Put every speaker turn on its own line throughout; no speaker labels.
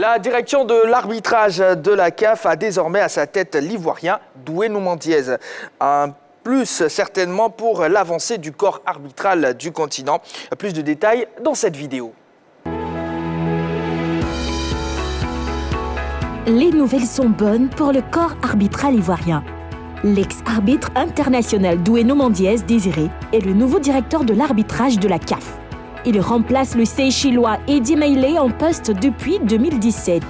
La direction de l'arbitrage de la CAF a désormais à sa tête l'Ivoirien Doué Noumandiez. Un plus certainement pour l'avancée du corps arbitral du continent. Plus de détails dans cette vidéo.
Les nouvelles sont bonnes pour le corps arbitral ivoirien. L'ex-arbitre international Doué Noumandiez Désiré est le nouveau directeur de l'arbitrage de la CAF. Il remplace le Seychellois Eddie Meiley en poste depuis 2017.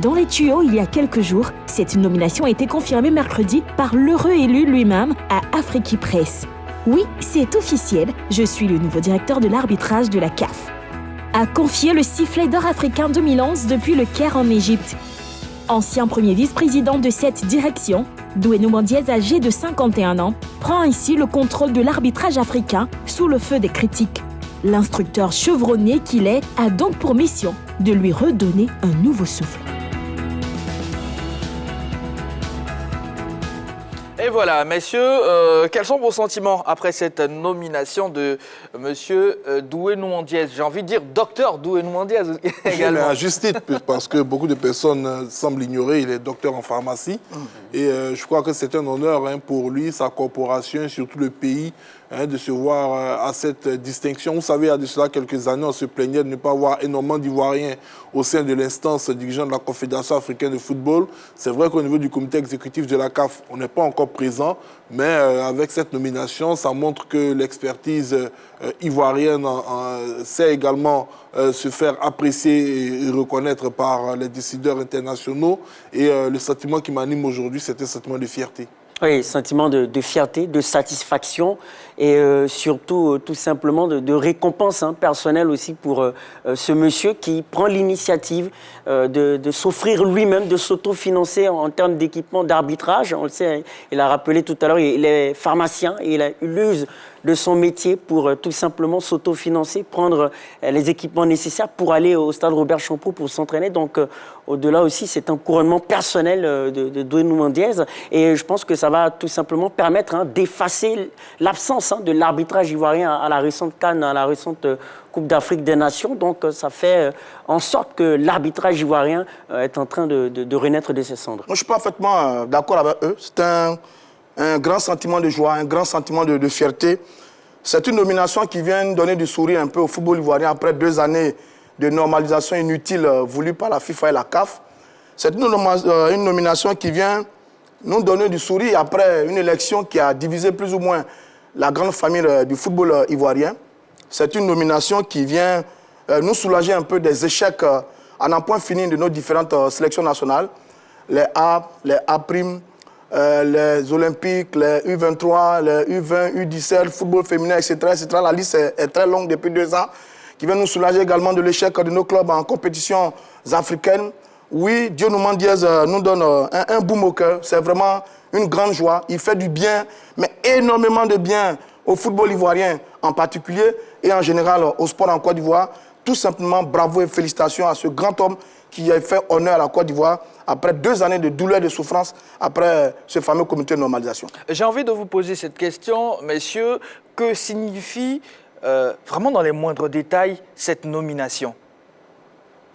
Dans les tuyaux, il y a quelques jours, cette nomination a été confirmée mercredi par l'heureux élu lui-même à Afrique Presse. Oui, c'est officiel, je suis le nouveau directeur de l'arbitrage de la CAF. A confié le sifflet d'or africain 2011 depuis le Caire en Égypte. Ancien premier vice-président de cette direction, Doué Noumandiez, âgé de 51 ans, prend ainsi le contrôle de l'arbitrage africain sous le feu des critiques. L'instructeur chevronné qu'il est a donc pour mission de lui redonner un nouveau souffle.
Et voilà, messieurs, quels sont vos sentiments après cette nomination de monsieur Doué Noumandiez? J'ai envie de dire docteur Doué Noumandiez également.
Mais à juste titre, parce que beaucoup de personnes semblent ignorer, il est docteur en pharmacie. Et je crois que c'est un honneur pour lui, sa corporation et surtout le pays de se voir à cette distinction. Vous savez, il y a de cela quelques années, on se plaignait de ne pas avoir énormément d'Ivoiriens au sein de l'instance dirigeante de la Confédération africaine de football. C'est vrai qu'au niveau du comité exécutif de la CAF, on n'est pas encore présent, mais avec cette nomination, ça montre que l'expertise ivoirienne sait également se faire apprécier et reconnaître par les décideurs internationaux. Et le sentiment qui m'anime aujourd'hui, c'est un sentiment de fierté.
Oui, sentiment de fierté, de satisfaction et surtout tout simplement de récompense personnelle aussi pour ce monsieur qui prend l'initiative de s'offrir lui-même, de s'autofinancer en termes d'équipement d'arbitrage. On le sait, il a rappelé tout à l'heure, il est pharmacien et il use de son métier pour tout simplement s'autofinancer, prendre les équipements nécessaires pour aller au stade Robert Champeau pour s'entraîner. Donc, au-delà aussi, c'est un couronnement personnel de Doué Noumandiez. Et je pense que ça va tout simplement permettre d'effacer l'absence de l'arbitrage ivoirien à la récente CAN, à la récente Coupe d'Afrique des Nations. Donc, ça fait en sorte que l'arbitrage ivoirien est en train de renaître de ses cendres.
Moi, je suis parfaitement d'accord avec eux. C'est un grand sentiment de joie, un grand sentiment de fierté. C'est une nomination qui vient donner du sourire un peu au football ivoirien après 2 années de normalisation inutile voulue par la FIFA et la CAF. C'est une nomination qui vient nous donner du sourire après une élection qui a divisé plus ou moins la grande famille du football ivoirien. C'est une nomination qui vient nous soulager un peu des échecs à n'en point fini de nos différentes sélections nationales. Les A, les A', les Olympiques, les U23, les U20, U17, le football féminin, etc., etc. La liste est très longue depuis 2 ans, qui vient nous soulager également de l'échec de nos clubs en compétitions africaines. Oui, Doué Noumandiez nous donne un boum au cœur. C'est vraiment une grande joie. Il fait du bien, mais énormément de bien au football ivoirien en particulier et en général au sport en Côte d'Ivoire. Tout simplement, bravo et félicitations à ce grand homme qui a fait honneur à la Côte d'Ivoire après 2 années de douleur et de souffrance après ce fameux comité de normalisation.
J'ai envie de vous poser cette question, messieurs. Que signifie, vraiment dans les moindres détails, cette nomination?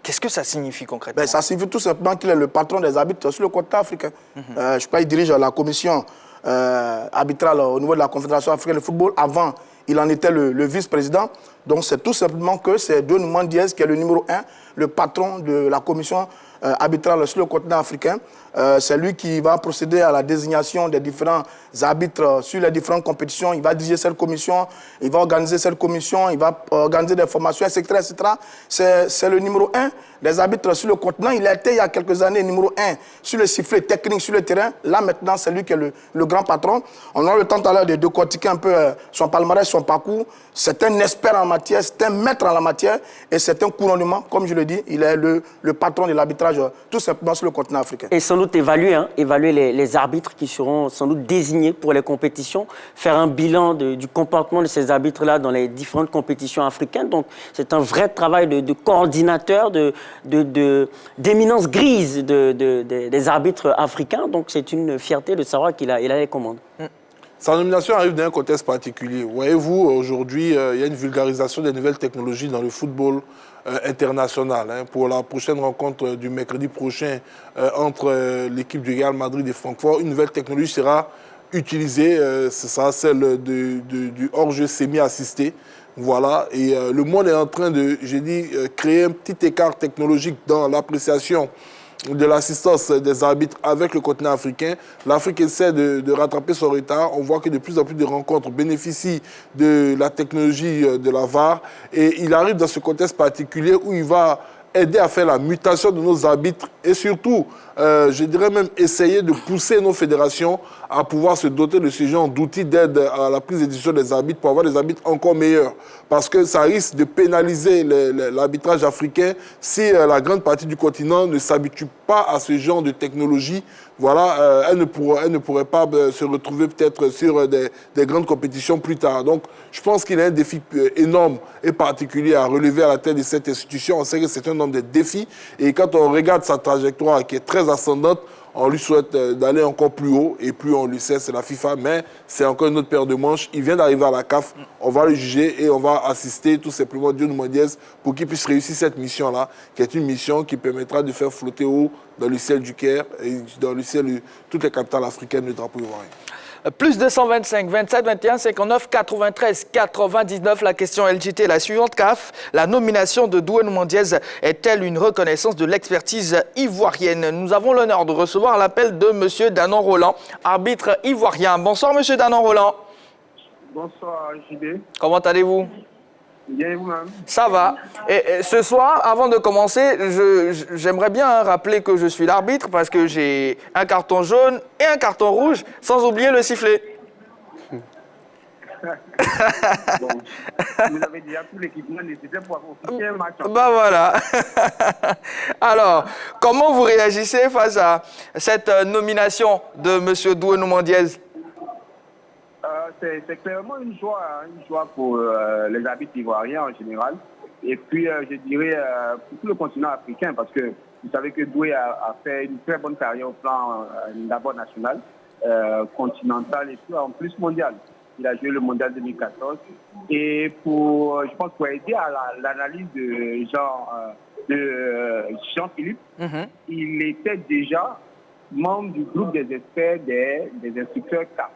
Qu'est-ce que ça signifie concrètement?
Ça signifie tout simplement qu'il est le patron des arbitres sur le continent africain. Je crois qu'il dirige la commission arbitrale au niveau de la Confédération africaine de football. Avant, il en était le vice-président. Donc, c'est tout simplement que c'est Doué Noumandiez qui est le numéro 1, le patron de la commission arbitrale sur le continent africain. C'est lui qui va procéder à la désignation des différents arbitres sur les différentes compétitions. Il va diriger cette commission, il va organiser cette commission, il va organiser des formations, etc. etc. C'est le numéro 1 des arbitres sur le continent. Il a été il y a quelques années numéro 1 sur le sifflet technique sur le terrain. Là maintenant, c'est lui qui est le grand patron. On aura le temps tout à l'heure de décortiquer un peu son palmarès, son parcours. C'est un expert en matière, c'est un maître en la matière et c'est un couronnement, comme je le dis, il est le patron de l'arbitrage tout simplement sur le continent africain.
Et sans doute évaluer les arbitres qui seront sans doute désignés pour les compétitions, faire un bilan du comportement de ces arbitres-là dans les différentes compétitions africaines. Donc c'est un vrai travail de coordinateur, d'éminence grise des arbitres africains. Donc c'est une fierté de savoir qu'il a les commandes.
Sa nomination arrive dans un contexte particulier. Voyez-vous, aujourd'hui, il y a une vulgarisation des nouvelles technologies dans le football international. Pour la prochaine rencontre du mercredi prochain entre l'équipe du Real Madrid et Francfort, une nouvelle technologie sera utilisée. Ce sera celle du hors-jeu semi-assisté. Voilà. Et le monde est en train de, créer un petit écart technologique dans l'appréciation de l'assistance des arbitres avec le continent africain. L'Afrique essaie de rattraper son retard. On voit que de plus en plus de rencontres bénéficient de la technologie de la VAR. Et il arrive dans ce contexte particulier où il va aider à faire la mutation de nos arbitres et surtout, je dirais même essayer de pousser nos fédérations à pouvoir se doter de ce genre d'outils d'aide à la prise de décision des arbitres pour avoir des arbitres encore meilleurs. Parce que ça risque de pénaliser l'arbitrage africain si la grande partie du continent ne s'habitue pas à ce genre de technologie. Voilà, elle ne pourrait pas se retrouver peut-être sur des grandes compétitions plus tard. Donc, je pense qu'il y a un défi énorme et particulier à relever à la tête de cette institution. On sait que c'est un homme de défis. Et quand on regarde sa trajectoire qui est très ascendante, on lui souhaite d'aller encore plus haut. Et plus on lui sait, c'est la FIFA. Mais c'est encore une autre paire de manches. Il vient d'arriver à la CAF. On va le juger et on va assister tout simplement Dieu nous Diaz pour qu'il puisse réussir cette mission-là, qui est une mission qui permettra de faire flotter haut dans le ciel du Caire et dans le ciel de toutes les capitales africaines le drapeau ivoirien.
Plus 225, 27, 21, 59, 93, 99. La question LJT est la suivante. CAF, la nomination de Doué Noumandiez est-elle une reconnaissance de l'expertise ivoirienne? Nous avons l'honneur de recevoir l'appel de M. Danon Roland, arbitre ivoirien. Bonsoir M. Danon Roland.
Bonsoir JD.
Comment allez-vous?
Bien et vous-même?
Ça va. Et ce soir, avant de commencer, j'aimerais bien rappeler que je suis l'arbitre parce que j'ai un carton jaune et un carton rouge, sans oublier le sifflet.
Bon, vous avez déjà tout l'équipement nécessaire pour officier un match.
Bah voilà. Alors, comment vous réagissez face à cette nomination de M. Doué Noumandiez?
C'est clairement une joie pour les arbitres ivoiriens en général. Et puis, je dirais pour tout le continent africain, parce que vous savez que Doué a fait une très bonne carrière au plan d'abord national, continental et puis en plus mondial. Il a joué le mondial 2014. Et je pense pour aider à l'analyse de Jean-Philippe, il était déjà membre du groupe des experts des instructeurs CAF.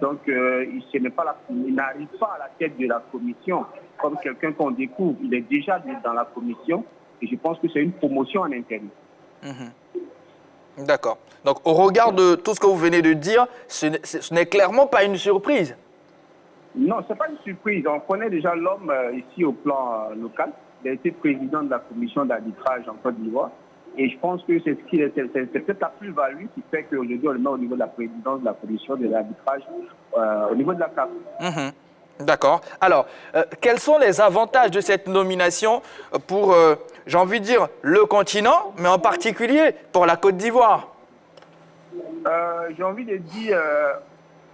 Donc, il n'arrive pas à la tête de la commission comme quelqu'un qu'on découvre. Il est déjà dans la commission et je pense que c'est une promotion en intérim.
D'accord. Donc, au regard de tout ce que vous venez de dire, ce n'est clairement pas une surprise.
Non, ce n'est pas une surprise. On connaît déjà l'homme ici au plan local. Il a été président de la commission d'arbitrage en Côte d'Ivoire. Et je pense que c'est peut-être la plus-value qui fait qu'aujourd'hui, on le met au niveau de la présidence de la commission de l'arbitrage au niveau de la CAF.
D'accord. Alors, quels sont les avantages de cette nomination pour, j'ai envie de dire, le continent, mais en particulier pour la Côte d'Ivoire?
J'ai envie de dire,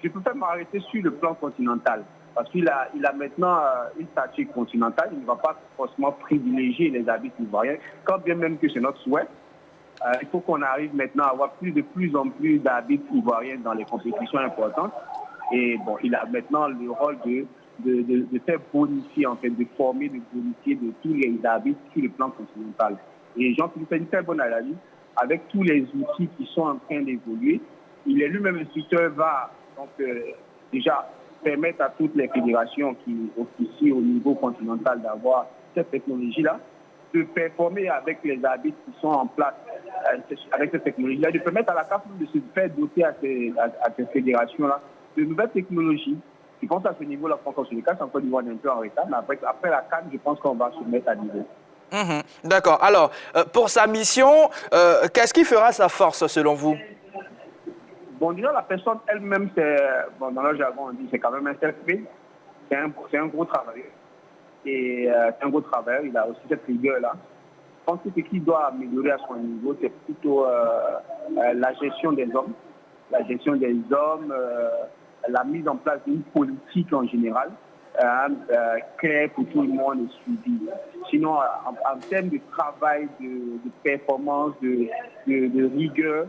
je préfère m'arrêter sur le plan continental. Parce qu'il a maintenant une stature continentale, il ne va pas forcément privilégier les arbitres ivoiriens, quand bien même que c'est notre souhait. Il faut qu'on arrive maintenant à avoir de plus en plus d'arbitres ivoiriens dans les compétitions importantes. Et bon, il a maintenant le rôle de faire bonifier, en fait, de former, de bonifier de tous les arbitres sur le plan continental. Et Jean-Philippe fait une très bonne analyse avec tous les outils qui sont en train d'évoluer. Il est lui-même instructeur VAR, donc déjà permettre à toutes les fédérations qui officient au niveau continental d'avoir cette technologie-là, de performer avec les arbitres qui sont en place avec cette technologie-là, de permettre à la CAF de se faire doter à ces fédérations-là de nouvelles technologies. Je pense à ce niveau-là, François, sur le cas, c'est encore du voir un peu en retard, mais après la CAN, je pense qu'on va se mettre à niveau.
D'accord. Alors, pour sa mission, qu'est-ce qui fera sa force selon vous?
Bon, déjà, la personne elle-même, dans le jargon, on dit c'est quand même un self-made. C'est un gros travail. Et c'est un gros travail. Il a aussi cette rigueur-là. Je pense que ce qu'il doit améliorer à son niveau, c'est plutôt la gestion des hommes. La gestion des hommes, la mise en place d'une politique en général, claire pour tout le monde et suivie. Sinon, en termes de travail, de performance, de rigueur,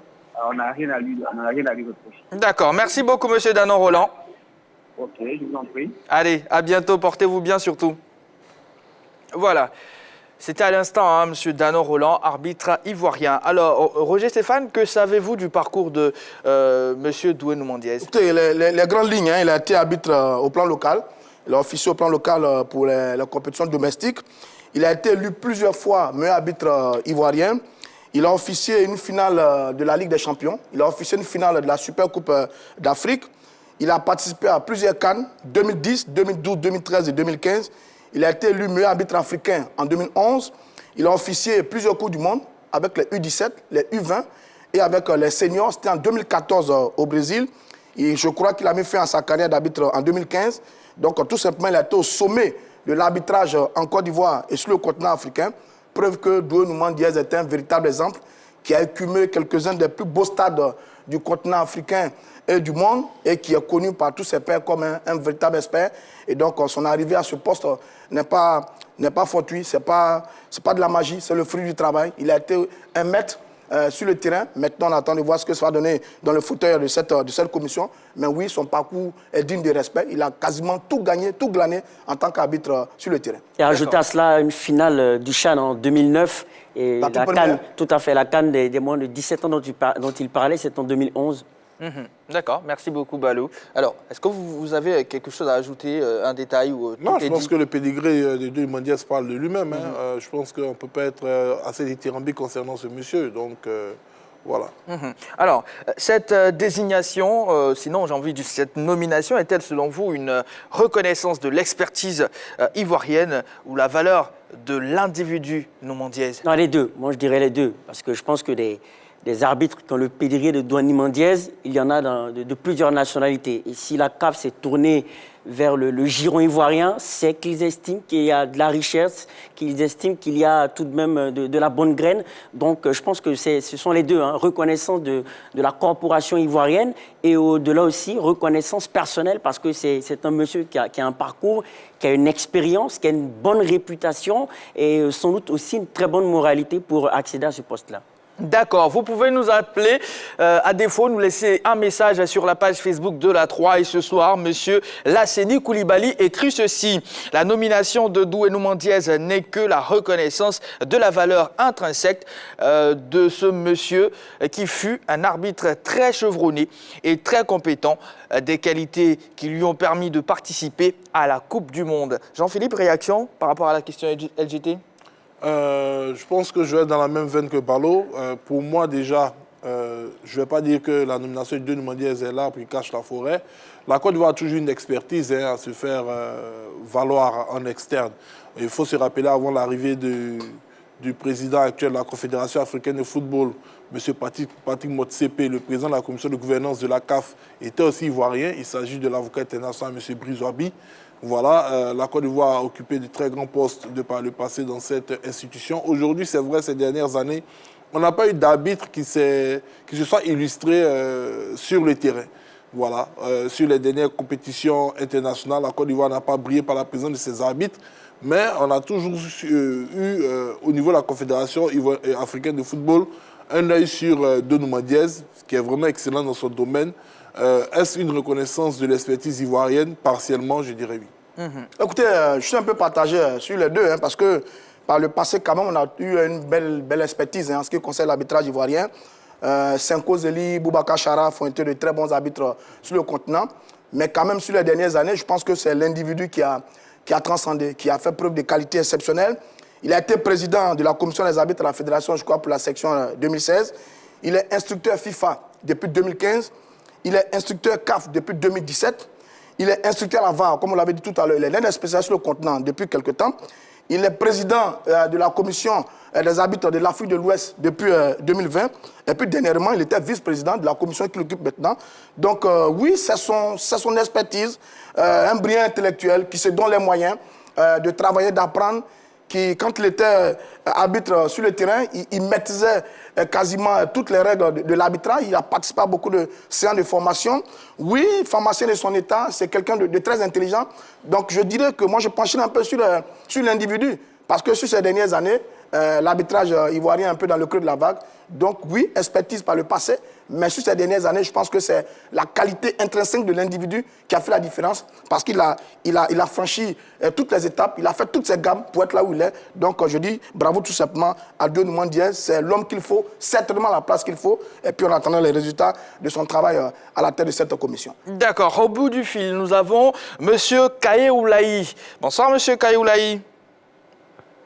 on n'a rien à lui reprocher.
D'accord. Merci beaucoup, monsieur Danon Roland.
Ok, je vous en prie.
Allez, à bientôt. Portez-vous bien surtout. Voilà. C'était à l'instant, hein, M. Danon Roland, arbitre ivoirien. Alors, Roger Stéphane, que savez-vous du parcours de M. Doué Noumandiez?
Écoutez, les grandes lignes, hein, il a été arbitre au plan local. Il a officié au plan local pour les compétitions domestiques. Il a été élu plusieurs fois meilleur arbitre ivoirien. Il a officié une finale de la Ligue des Champions. Il a officié une finale de la Super Coupe d'Afrique. Il a participé à plusieurs CAN, 2010, 2012, 2013 et 2015. Il a été élu meilleur arbitre africain en 2011. Il a officié plusieurs Coupes du Monde avec les U17, les U20 et avec les seniors. C'était en 2014 au Brésil. Et je crois qu'il a mis fin à sa carrière d'arbitre en 2015. Donc tout simplement, il a été au sommet de l'arbitrage en Côte d'Ivoire et sur le continent africain. Preuve que Doué Noumandiez est un véritable exemple qui a écumé quelques-uns des plus beaux stades du continent africain et du monde et qui est connu par tous ses pairs comme un véritable expert. Et donc son arrivée à ce poste n'est pas fortuit, c'est pas de la magie, c'est le fruit du travail. Il a été un maître sur le terrain. Maintenant, on attend de voir ce que ça va donner dans le fauteuil de cette commission. Mais oui, son parcours est digne de respect. Il a quasiment tout gagné, tout glané en tant qu'arbitre sur le terrain.
Et ajouter à cela une finale du CHAN en 2009 et la CAN, tout à fait, la CAN des moins de 17 ans dont il parlait, c'est en 2011.
D'accord, merci beaucoup Balou. Alors, est-ce que vous avez quelque chose à ajouter, un détail ou
Non, je pense que le pédigré de Doué Noumandiez parle de lui-même. Hein. Je pense qu'on ne peut pas être assez dithyrambique concernant ce monsieur. Donc, voilà.
Alors, cette désignation, sinon j'ai envie de cette nomination, est-elle selon vous une reconnaissance de l'expertise ivoirienne ou la valeur de l'individu Noumandiez?
Non, les deux. Moi, je dirais les deux. Parce que je pense que des arbitres qui ont le pédigré de Doué Noumandiez, il y en a de plusieurs nationalités. Et si la CAF s'est tournée vers le giron ivoirien, c'est qu'ils estiment qu'il y a de la richesse, qu'ils estiment qu'il y a tout de même de la bonne graine. Donc je pense que ce sont les deux, hein, reconnaissance de la corporation ivoirienne et au-delà aussi reconnaissance personnelle parce que c'est un monsieur qui a un parcours, qui a une expérience, qui a une bonne réputation et sans doute aussi une très bonne moralité pour accéder à ce poste-là.
D'accord, vous pouvez nous appeler, à défaut, nous laisser un message sur la page Facebook de la 3. Et ce soir, monsieur Lasseni Koulibaly écrit ceci. La nomination de Doué Noumandiez n'est que la reconnaissance de la valeur intrinsèque de ce monsieur qui fut un arbitre très chevronné et très compétent, des qualités qui lui ont permis de participer à la Coupe du Monde. Jean-Philippe, réaction par rapport à la question LGT?
Je pense que je vais être dans la même veine que Balo. Pour moi, déjà, je ne vais pas dire que la nomination de Doué Noumandiez est là pour qu'il cache la forêt. La Côte d'Ivoire a toujours une expertise à se faire valoir en externe. Il faut se rappeler, avant l'arrivée du président actuel de la Confédération africaine de football, M. Patrick Motsepe, le président de la commission de gouvernance de la CAF, était aussi ivoirien. Il s'agit de l'avocat international M. Brice Wabi. Voilà, la Côte d'Ivoire a occupé de très grands postes de par le passé dans cette institution. Aujourd'hui, c'est vrai, ces dernières années, on n'a pas eu d'arbitre qui se soit illustré sur le terrain. Voilà, sur les dernières compétitions internationales, la Côte d'Ivoire n'a pas brillé par la présence de ses arbitres, mais on a toujours eu, au niveau de la Confédération africaine de football, un œil sur Doué Noumandiez, qui est vraiment excellent dans son domaine. Est-ce une reconnaissance de l'expertise ivoirienne? Partiellement, je dirais oui.
Écoutez, je suis un peu partagé sur les deux, hein, parce que par le passé, quand même, on a eu une belle expertise en ce qui concerne l'arbitrage ivoirien. Senko Zeli, Boubacar Charaf ont été de très bons arbitres sur le continent. Mais quand même, sur les dernières années, je pense que c'est l'individu qui a transcendé, qui a fait preuve de qualité exceptionnelle. Il a été président de la commission des arbitres de la Fédération, je crois, pour la section 2016. Il est instructeur FIFA depuis 2015. Il est instructeur CAF depuis 2017. Il est instructeur à la VAR, comme on l'avait dit tout à l'heure. Il est l'un des spécialistes sur le continent depuis quelque temps. Il est président de la commission des arbitres de l'Afrique de l'Ouest depuis 2020. Et puis dernièrement, il était vice-président de la commission qui l'occupe maintenant. Donc oui, c'est son expertise, un brillant intellectuel qui se donne les moyens de travailler, d'apprendre, qui, quand il était arbitre sur le terrain, il maîtrisait quasiment toutes les règles de l'arbitrage. Il a participé à beaucoup de séances de formation. Oui, pharmacien de son état, c'est quelqu'un de très intelligent. Donc je dirais que moi, je pencherai un peu sur l'individu. Parce que sur ces dernières années, l'arbitrage ivoirien un peu dans le creux de la vague. Donc oui, expertise par le passé, mais sur ces dernières années, je pense que c'est la qualité intrinsèque de l'individu qui a fait la différence parce qu'il a franchi toutes les étapes, il a fait toutes ses gammes pour être là où il est. Donc je dis bravo tout simplement à Doué Noumane Diès, c'est l'homme qu'il faut, certainement la place qu'il faut, et puis on attendant les résultats de son travail à la tête de cette commission.
D'accord, au bout du fil, nous avons M. Kaye Oulaï. Bonsoir M. Kaye Oulaï.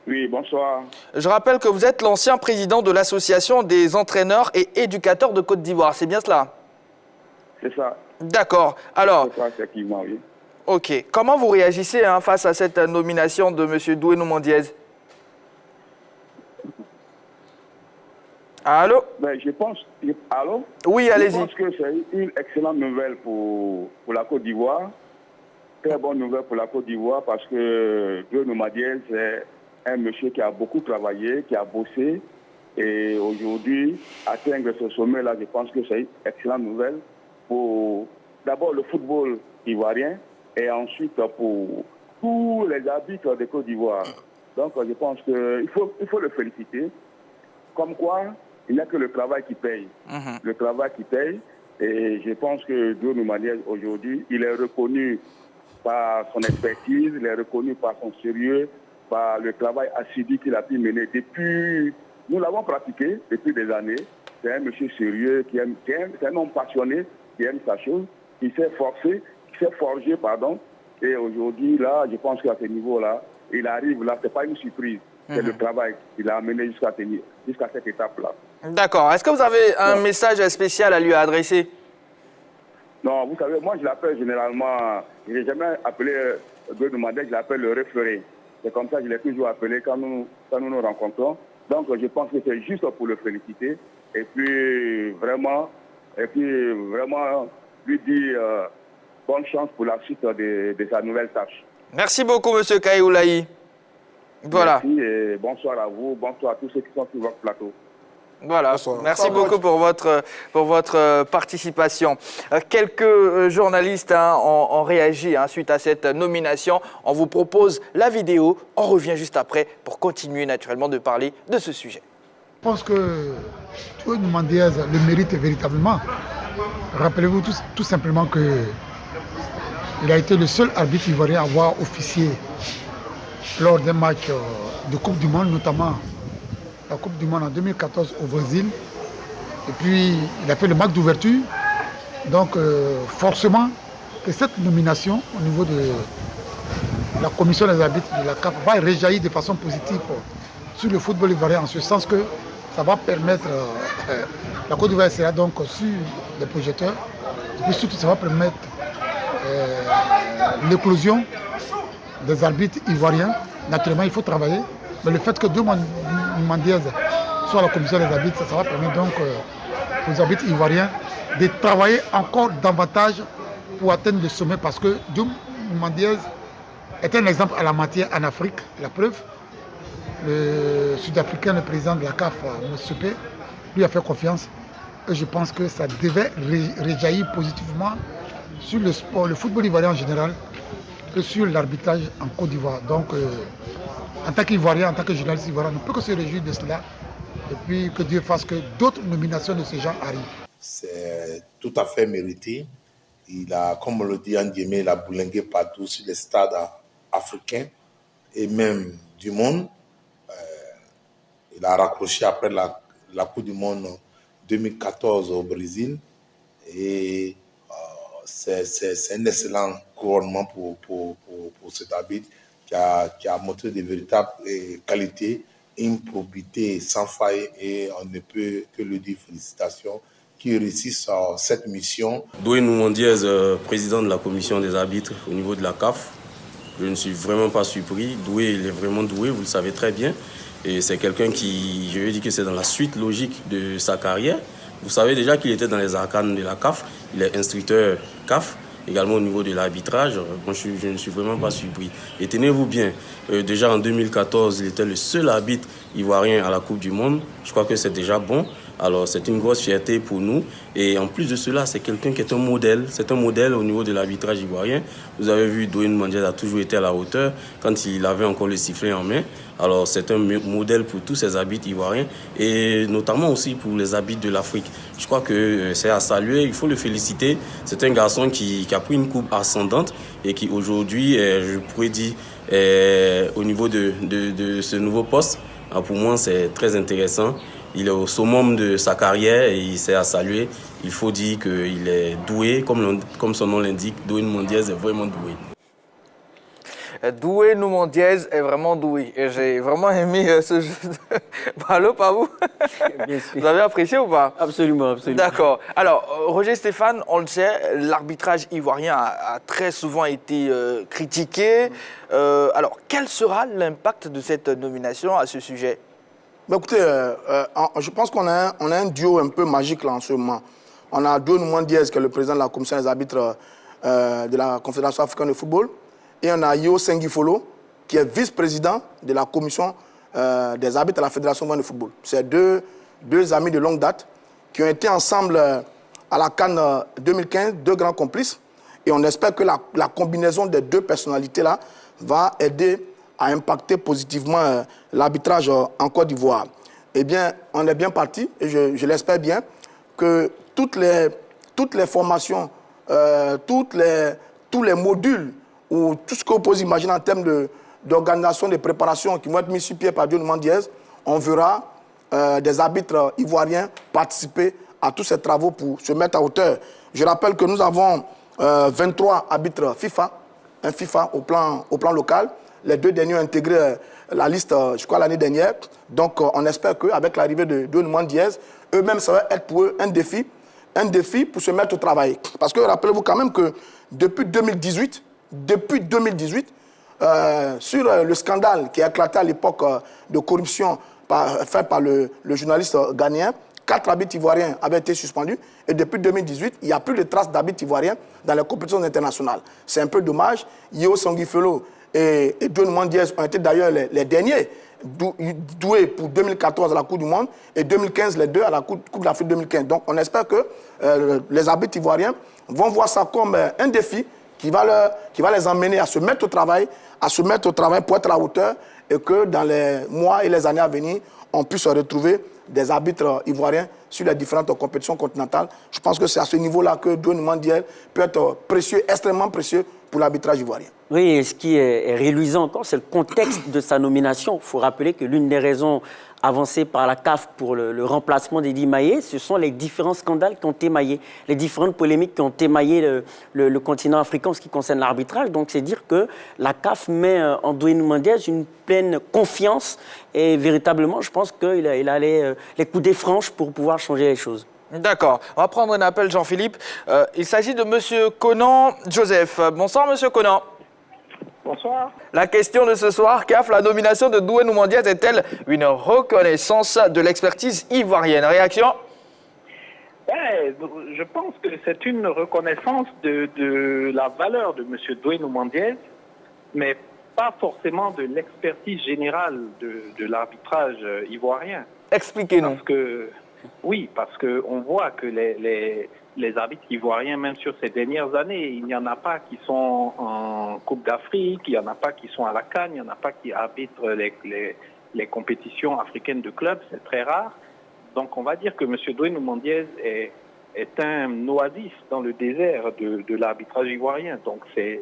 Oui, bonsoir.
Je rappelle que vous êtes l'ancien président de l'association des entraîneurs et éducateurs de Côte d'Ivoire, c'est bien cela?
C'est ça.
D'accord. Alors,
c'est ça, effectivement, oui.
ok. Comment vous réagissez face à cette nomination de M. Doué Noumane Diès? Allô?
Ben, je pense... Allô?
Oui, allez-y.
Je pense que c'est une excellente nouvelle pour la Côte d'Ivoire. Très bonne nouvelle pour la Côte d'Ivoire parce que Doué Noumane Diès est un monsieur qui a beaucoup travaillé, qui a bossé. Et aujourd'hui, atteindre ce sommet-là, je pense que c'est une excellente nouvelle pour d'abord le football ivoirien et ensuite pour tous les arbitres de Côte d'Ivoire. Donc je pense qu'il faut le féliciter. Comme quoi, il n'y a que le travail qui paye. Le travail qui paye. Et je pense que Doué Noumane Diès, aujourd'hui, il est reconnu par son expertise, il est reconnu par son sérieux, par le travail assidu qu'il a pu mener depuis... Nous l'avons pratiqué depuis des années. C'est un monsieur sérieux, c'est un homme passionné, qui aime sa chose, qui s'est forgé, pardon. Et aujourd'hui, là, je pense qu'à ce niveau-là, il arrive là, c'est pas une surprise. C'est le travail qu'il a amené jusqu'à cette étape-là.
D'accord. Est-ce que vous avez un message spécial à lui adresser?
Non, vous savez, moi je l'appelle généralement, je n'ai jamais appelé Doué Noumane Diès, je l'appelle le référé. C'est comme ça que je l'ai toujours appelé quand nous nous rencontrons. Donc je pense que c'est juste pour le féliciter et puis vraiment lui dire bonne chance pour la suite de sa nouvelle tâche.
Merci beaucoup, M. Kaye Oulaï. Voilà.
Merci et bonsoir à vous, bonsoir à tous ceux qui sont sur votre plateau.
Voilà, merci beaucoup pour votre participation. Quelques journalistes ont réagi suite à cette nomination. On vous propose la vidéo. On revient juste après pour continuer naturellement de parler de ce sujet.
Je pense que Doué Noumane Diès le mérite véritablement. Rappelez-vous tout simplement qu'il a été le seul arbitre ivoirien à avoir officié lors des matchs de Coupe du Monde, notamment la Coupe du Monde en 2014 au Brésil. Et puis, il a fait le match d'ouverture. Donc, forcément, que cette nomination au niveau de la commission des arbitres de la CAF va réjaillir de façon positive sur le football ivoirien, en ce sens que ça va permettre, la Côte d'Ivoire sera donc sur les projecteurs, et puis surtout ça va permettre l'éclosion des arbitres ivoiriens. Naturellement, il faut travailler, mais le fait que Doué Noumane Diès soit à la commission des arbitres, ça va permettre donc aux arbitres ivoiriens de travailler encore davantage pour atteindre le sommet, parce que Doué Noumane Diès est un exemple à la matière en Afrique. La preuve, le Sud-Africain, le président de la CAF, M. Sepe, lui a fait confiance. Et je pense que ça devait réjaillir positivement sur le sport, le football ivoirien en général, et sur l'arbitrage en Côte d'Ivoire. Donc, en tant qu'Ivoirien, en tant que journaliste ivoirien, on ne peut que se réjouir de cela. Et puis que Dieu fasse que d'autres nominations de ce genre arrivent.
C'est tout à fait mérité. Il a, comme on le dit en Guémé, il a bourlingué partout sur les stades africains et même du monde. Il a raccroché après la Coupe du Monde 2014 au Brésil. Et c'est un excellent couronnement pour cet arbitre qui a montré de véritables qualités, une probité sans faille, et on ne peut que lui dire félicitations qui réussissent cette mission.
Doué Noumane Diès, président de la commission des arbitres au niveau de la CAF. Je ne suis vraiment pas surpris. Doué, il est vraiment doué, vous le savez très bien. Et c'est quelqu'un qui, je veux dire que c'est dans la suite logique de sa carrière. Vous savez déjà qu'il était dans les arcanes de la CAF. Il est instructeur CAF, également au niveau de l'arbitrage. Moi, je ne suis vraiment pas surpris. Et tenez-vous bien, déjà en 2014, il était le seul arbitre ivoirien à la Coupe du Monde. Je crois que c'est déjà bon. Alors c'est une grosse fierté pour nous. Et en plus de cela, c'est quelqu'un qui est un modèle. C'est un modèle au niveau de l'arbitrage ivoirien. Vous avez vu, Doué Noumandiès a toujours été à la hauteur quand il avait encore le sifflet en main. Alors c'est un modèle pour tous ces arbitres ivoiriens et notamment aussi pour les arbitres de l'Afrique. Je crois que c'est à saluer, il faut le féliciter. C'est un garçon qui a pris une coupe ascendante et qui aujourd'hui, je pourrais dire, au niveau de ce nouveau poste, pour moi c'est très intéressant. Il est au summum de sa carrière et c'est à saluer. Il faut dire qu'il est doué, comme son nom l'indique. Doué Noumandiès est vraiment doué.
Doué Noumandiès est vraiment doué. Et j'ai vraiment aimé ce jeu. Bravo, pas vous?
Bien sûr.
Vous avez apprécié ou pas?
Absolument, absolument.
D'accord. Alors, Roger Stéphane, on le sait, l'arbitrage ivoirien a très souvent été critiqué. Alors, quel sera l'impact de cette nomination à ce sujet?
Mais écoutez, je pense qu'on a un duo un peu magique là en ce moment. On a Doué Noumandiès, qui est le président de la commission des arbitres de la Confédération africaine de football. Et on a Yo Sengifolo, qui est vice-président de la commission des arbitres de la Fédération de football. C'est deux amis de longue date qui ont été ensemble à la CAN 2015, deux grands complices. Et on espère que la combinaison des deux personnalités-là va aider à impacter positivement l'arbitrage en Côte d'Ivoire. Eh bien, on est bien parti, et je l'espère bien, que toutes les formations, tous les modules, ou tout ce que vous pouvez imaginer en termes d'organisation, de préparation qui vont être mis sur pied par Doué Noumandiès, on verra des arbitres ivoiriens participer à tous ces travaux pour se mettre à hauteur. Je rappelle que nous avons 23 arbitres FIFA, un FIFA au plan local. Les deux derniers ont intégré la liste, je crois, l'année dernière. Donc, on espère qu'avec l'arrivée de Doué Noumandiès, eux-mêmes, ça va être pour eux un défi pour se mettre au travail. Parce que rappelez-vous quand même que depuis 2018, sur le scandale qui a éclaté à l'époque de corruption fait par le journaliste ghanéen, 4 arbitres ivoiriens avaient été suspendus. Et depuis 2018, il n'y a plus de traces d'arbitres ivoiriens dans les compétitions internationales. C'est un peu dommage. Yo Sengifolo et Doué Noumandiès ont été d'ailleurs les derniers doués pour 2014 à la Coupe du Monde et 2015 les deux à la Coupe d'Afrique 2015. Donc on espère que les arbitres ivoiriens vont voir ça comme un défi qui va les emmener à se mettre au travail pour être à la hauteur et que dans les mois et les années à venir, on puisse retrouver des arbitres ivoiriens sur les différentes compétitions continentales. Je pense que c'est à ce niveau-là que Doué Noumandiès peut être précieux, extrêmement précieux pour l'arbitrage ivoirien.
Oui, et ce qui est réluisant encore, c'est le contexte de sa nomination. Il faut rappeler que l'une des raisons avancées par la CAF pour le remplacement d'Eddy Maillet, ce sont les différents scandales qui ont émaillé, les différentes polémiques qui ont émaillé le continent africain en ce qui concerne l'arbitrage. Donc, c'est dire que la CAF met en Doué Noumandiès une pleine confiance et véritablement, je pense qu'il a les coups des franches pour pouvoir changer les choses.
D'accord. On va prendre un appel, Jean-Philippe. Il s'agit de M. Conan Joseph. Bonsoir, M. Conan.
Bonsoir.
La question de ce soir, CAF, la nomination de Doué Noumandiès est-elle une reconnaissance de l'expertise ivoirienne? Réaction?
Je pense que c'est une reconnaissance de la valeur de M. Doué Noumandiès, mais pas forcément de l'expertise générale de l'arbitrage ivoirien.
Expliquez-nous.
Parce qu'on voit que les arbitres ivoiriens, même sur ces dernières années, il n'y en a pas qui sont en Coupe d'Afrique, il n'y en a pas qui sont à la CAN, il n'y en a pas qui arbitrent les compétitions africaines de clubs, c'est très rare. Donc on va dire que M. Doué Noumandiès est un oasis dans le désert de l'arbitrage ivoirien. Donc c'est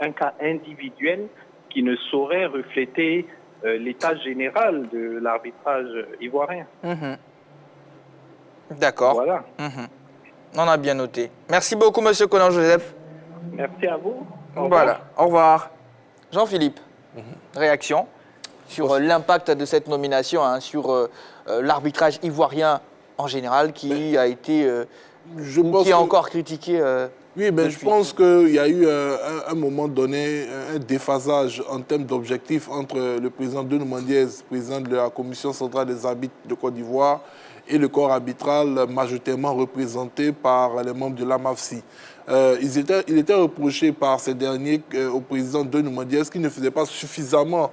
un cas individuel qui ne saurait refléter l'état général de l'arbitrage ivoirien.
D'accord.
Voilà.
On a bien noté. Merci beaucoup, M. Conan Joseph.
Merci à vous.
Voilà. Au revoir. Jean-Philippe, réaction sur l'impact de cette nomination, sur l'arbitrage ivoirien en général, qui a été, qui est encore critiqué.
Oui, je pense qu'il y a eu un moment donné un déphasage en termes d'objectifs entre le président Doué Noumandiès, président de la Commission centrale des arbitres de Côte d'Ivoire, et le corps arbitral majoritairement représenté par les membres de l'AMAFSI. Il était reproché par ces derniers au président Doué Noumandiès qui ne faisait pas suffisamment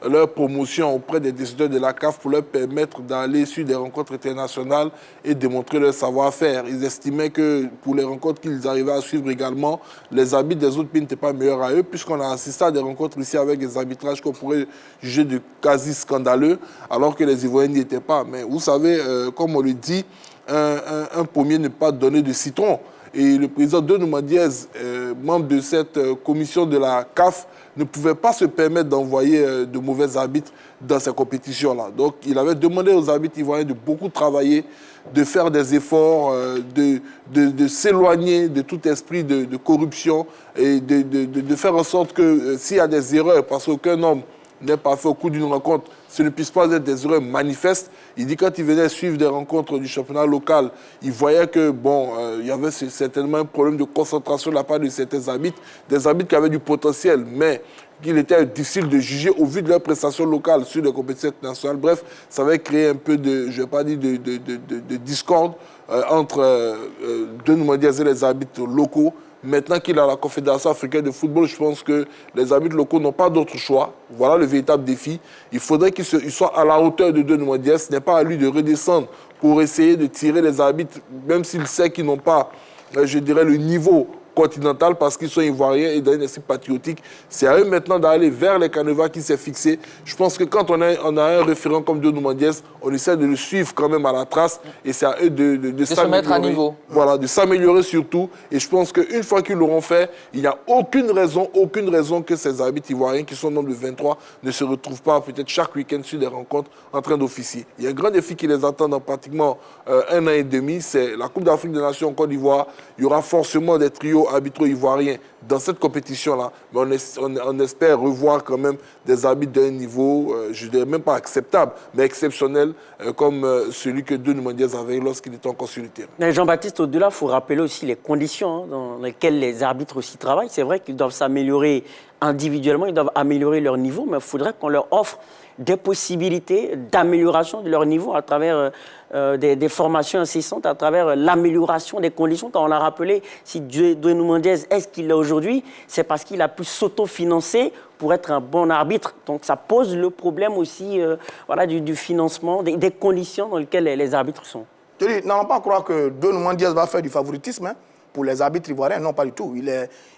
leur promotion auprès des décideurs de la CAF pour leur permettre d'aller sur des rencontres internationales et démontrer leur savoir-faire. Ils estimaient que pour les rencontres qu'ils arrivaient à suivre également, les arbitres des autres pays n'étaient pas meilleurs à eux, puisqu'on a assisté à des rencontres ici avec des arbitrages qu'on pourrait juger de quasi scandaleux, alors que les Ivoiriens n'y étaient pas. Mais vous savez, comme on le dit, un pommier n'est pas donné de citron. Et le président Nouman Diaz, membre de cette commission de la CAF, ne pouvait pas se permettre d'envoyer de mauvais arbitres dans ces compétitions-là. Donc, il avait demandé aux arbitres ivoiriens de beaucoup travailler, de faire des efforts, de s'éloigner de tout esprit de corruption et de faire en sorte que s'il y a des erreurs, parce qu'aucun homme n'est pas fait au cours d'une rencontre, ce ne puisse pas être des erreurs manifestes. Il dit que quand il venait suivre des rencontres du championnat local, il voyait que, bon, il y avait certainement un problème de concentration de la part de certains arbitres, des arbitres qui avaient du potentiel, mais qu'il était difficile de juger au vu de leurs prestations locales sur les compétitions internationales. Bref, ça avait créé un peu de, je ne vais pas dire de discorde entre Nouman Diaz et les arbitres locaux. Maintenant qu'il a la Confédération africaine de football, je pense que les arbitres locaux n'ont pas d'autre choix. Voilà le véritable défi. Il faudrait qu'il soit à la hauteur de Nouman Diaz. Ce n'est pas à lui de redescendre pour essayer de tirer les arbitres, même s'il sait qu'ils n'ont pas, je dirais, le niveau continental parce qu'ils sont ivoiriens et dans un esprit patriotique. C'est à eux maintenant d'aller vers les canevas qui s'est fixé. Je pense que quand on a un référent comme Nouman Diaz, on essaie de le suivre quand même à la trace et c'est à eux de
se mettre à niveau.
Voilà, de s'améliorer surtout. Et je pense qu'une fois qu'ils l'auront fait, il n'y a aucune raison que ces arbitres ivoiriens qui sont au nombre de 23 ne se retrouvent pas peut-être chaque week-end sur des rencontres en train d'officier. Il y a un grand défi qui les attend dans pratiquement 1 an et demi, c'est la Coupe d'Afrique des Nations en Côte d'Ivoire. Il y aura forcément des trios arbitraux ivoiriens dans cette compétition-là, mais on espère revoir quand même des arbitres d'un niveau, je ne dirais même pas acceptable, mais exceptionnel, comme celui que Nouman Diaz avait lorsqu'il était encore sur le terrain.
Jean-Baptiste, au-delà, il faut rappeler aussi les conditions dans lesquelles les arbitres aussi travaillent. C'est vrai qu'ils doivent s'améliorer individuellement, ils doivent améliorer leur niveau, mais il faudrait qu'on leur offre des possibilités d'amélioration de leur niveau à travers des formations incessantes, à travers l'amélioration des conditions. Quand on l'a rappelé, si Nouman Diaz est ce qu'il est aujourd'hui, c'est parce qu'il a pu s'autofinancer pour être un bon arbitre. Donc ça pose le problème aussi voilà, du financement, des conditions dans lesquelles les arbitres sont.
Je dis, n'allons pas croire que Nouman Diaz va faire du favoritisme pour les arbitres ivoiriens. Non, pas du tout.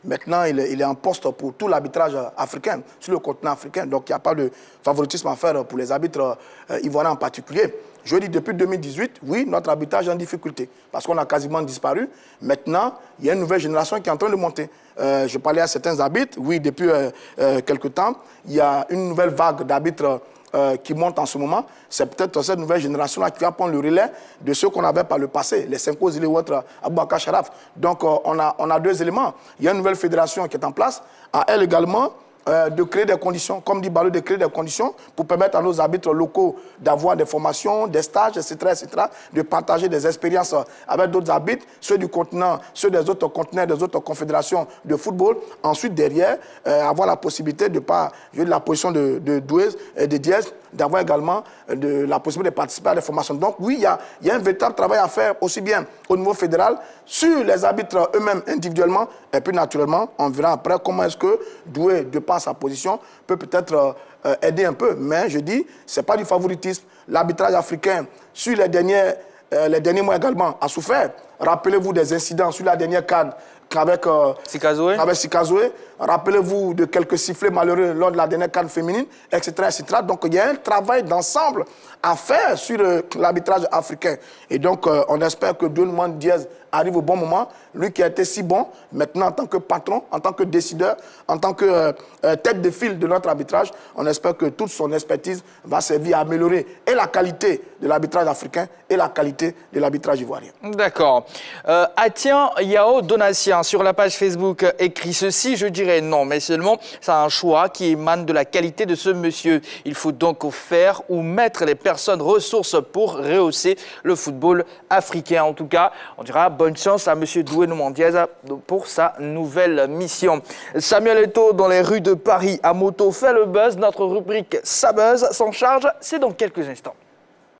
Maintenant, il est en poste pour tout l'arbitrage africain, sur le continent africain. Donc, il n'y a pas de favoritisme à faire pour les arbitres ivoiriens en particulier. Je dis, depuis 2018, oui, notre arbitrage est en difficulté parce qu'on a quasiment disparu. Maintenant, il y a une nouvelle génération qui est en train de monter. Je parlais à certains arbitres. Oui, depuis quelque temps, il y a une nouvelle vague d'arbitres qui monte en ce moment. C'est peut-être cette nouvelle génération-là qui va prendre le relais de ceux qu'on avait par le passé, les Senko Zile ou autres, Aboubakar Sharaf. Donc, on a deux éléments. Il y a une nouvelle fédération qui est en place, à elle également de créer des conditions, comme dit Balou, de créer des conditions pour permettre à nos arbitres locaux d'avoir des formations, des stages, etc., de partager des expériences avec d'autres arbitres, ceux du continent, ceux des autres continents, des autres confédérations de football. Ensuite, derrière, avoir la possibilité de pas, la position de Doué et de Diaz, d'avoir également la possibilité de participer à des formations. Donc oui, il y a un véritable travail à faire aussi bien au niveau fédéral, sur les arbitres eux-mêmes individuellement, et puis naturellement, on verra après comment est-ce que Doué, de par sa position, peut peut-être aider un peu. Mais je dis, ce n'est pas du favoritisme. L'arbitrage africain, sur les derniers mois également, a souffert. Rappelez-vous des incidents sur la dernière CAN avec Sikazoué. Rappelez-vous de quelques sifflets malheureux lors de la dernière CAN féminine, etc., etc. Donc, il y a un travail d'ensemble à faire sur l'arbitrage africain. Et donc, on espère que Nouman Diaz arrive au bon moment. Lui qui a été si bon, maintenant en tant que patron, en tant que décideur, en tant que tête de file de notre arbitrage, on espère que toute son expertise va servir à améliorer et la qualité de l'arbitrage africain et la qualité de l'arbitrage ivoirien.
D'accord. Atien Yao Donatien, sur la page Facebook, écrit ceci, je dirais non, mais seulement c'est un choix qui émane de la qualité de ce monsieur. Il faut donc faire ou mettre les personnes ressources pour rehausser le football africain. En tout cas, on dira bonne chance à monsieur Nouman Diaz pour sa nouvelle mission. Samuel Eto'o dans les rues de Paris à moto fait le buzz. Notre rubrique Ça buzz s'en charge, c'est dans quelques instants.